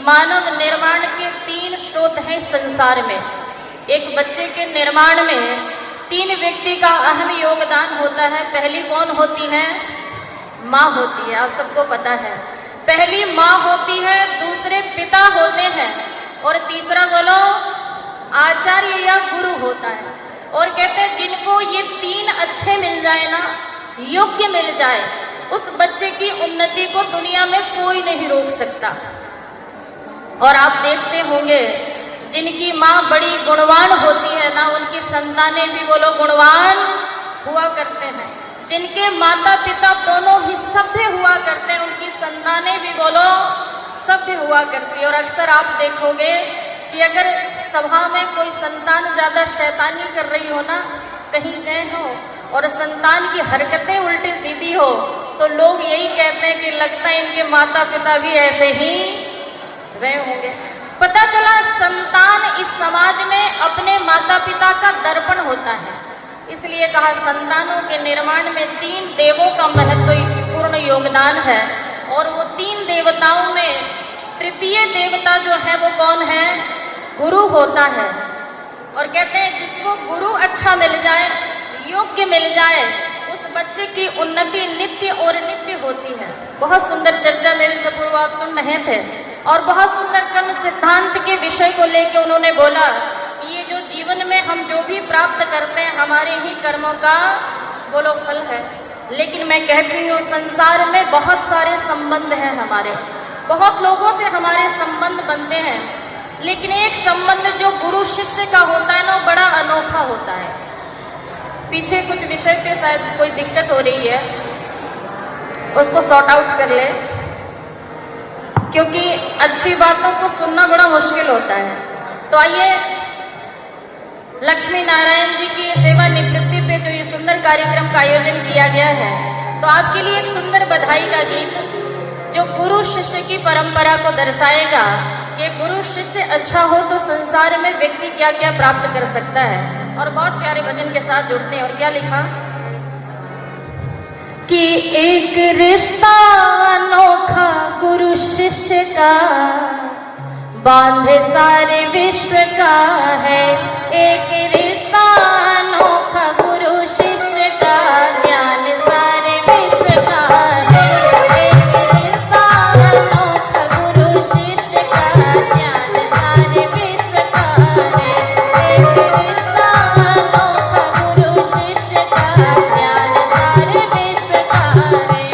मानव निर्माण के 3 स्रोत हैं संसार में। एक बच्चे के निर्माण में 3 व्यक्ति का अहम योगदान होता है। पहली कौन होती है? माँ होती है, आप सबको पता है। पहली माँ होती है, दूसरे पिता होते हैं और तीसरा बोलो आचार्य या गुरु होता है। और कहते हैं जिनको ये 3 अच्छे मिल जाए ना, योग्य मिल जाए, उस बच्चे की उन्नति को दुनिया में कोई नहीं रोक सकता। और आप देखते होंगे जिनकी माँ बड़ी गुणवान होती है ना, उनकी संतानें भी बोलो गुणवान हुआ करते हैं। जिनके माता पिता दोनों ही सभ्य हुआ करते हैं, उनकी संतानें भी बोलो सभ्य हुआ करती है। और अक्सर आप देखोगे कि अगर सभा में कोई संतान ज्यादा शैतानी कर रही हो ना, कहीं गए हो और संतान की हरकतें उल्टी सीधी हो, तो लोग यही कहते हैं कि लगता है इनके माता पिता भी ऐसे ही रहे होंगे। पता चला संतान इस समाज में अपने माता पिता का दर्पण होता है। इसलिए कहा संतानों के निर्माण में 3 देवों का महत्वपूर्ण योगदान है। और वो 3 देवताओं में तृतीय देवता जो है वो कौन है? गुरु होता है। और कहते हैं जिसको गुरु अच्छा मिल जाए, योग्य मिल जाए, उस बच्चे की उन्नति नित्य और नित्य होती है। बहुत सुंदर चर्चा मेरे से पूर्व आप सुन रहे थे और बहुत सुंदर कर्म सिद्धांत के विषय को लेकर उन्होंने बोला कि ये जो जीवन में हम जो भी प्राप्त करते हैं हमारे ही कर्मों का बोलो फल है। लेकिन मैं कहती हूँ संसार में बहुत सारे संबंध हैं हमारे, बहुत लोगों से हमारे संबंध बनते हैं, लेकिन एक संबंध जो गुरु शिष्य का होता है ना, बड़ा अनोखा होता है। पीछे कुछ विषय पे शायद कोई दिक्कत हो रही है, उसको सॉर्ट आउट कर ले, क्योंकि अच्छी बातों को सुनना बड़ा मुश्किल होता है। तो आइए लक्ष्मी नारायण जी की सेवा निवृत्ति पे जो ये सुंदर कार्यक्रम का आयोजन किया गया है, तो आपके लिए एक सुंदर बधाई का गीत जो गुरु शिष्य की परंपरा को दर्शाएगा कि गुरु शिष्य अच्छा हो तो संसार में व्यक्ति क्या क्या प्राप्त कर सकता है। और बहुत प्यारे भजन के साथ जुड़ते हैं। और क्या लिखा कि एक रिश्ता अनोखा गुरु शिष्य का, बांध सारे विश्व का है। एक रिश्ता अनोखा गुरु शिष्य का, ज्ञान सारे विश्व का है। एक रिश्ता अनोखा गुरु शिष्य का, ज्ञान सारे विश्व का है। एक रिश्ता अनोखा गुरु शिष्य का, ज्ञान सारे विश्व का है।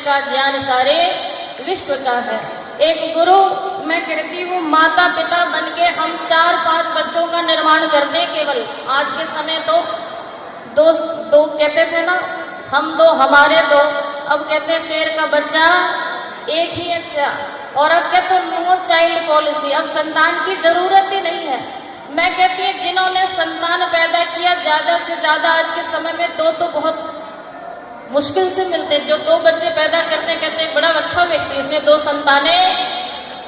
का ज्ञान सारे विश्व का है। एक गुरु, मैं कहती हूँ माता पिता बनके हम 4-5 बच्चों का निर्माण कर दें केवल। आज के समय तो दो कहते थे ना, हम दो हमारे दो, अब कहते शेर का बच्चा एक ही अच्छा, और अब कहते नो चाइल्ड पॉलिसी, अब संतान की जरूरत ही नहीं है। मैं कहती है जिन्होंने संतान पैदा किया ज्यादा से ज्यादा आज के समय में दो तो बहुत मुश्किल से मिलते। जो 2 बच्चे पैदा करते कहते बड़ा अच्छा व्यक्ति, इसने 2 संतानें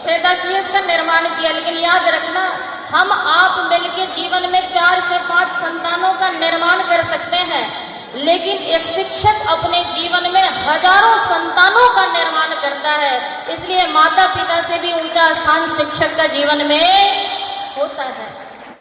पैदा की, इसका निर्माण किया। लेकिन याद रखना, हम आप मिलके जीवन में 4 से 5 संतानों का निर्माण कर सकते हैं, लेकिन एक शिक्षक अपने जीवन में हजारों संतानों का निर्माण करता है। इसलिए माता पिता से भी ऊंचा स्थान शिक्षक का जीवन में होता है।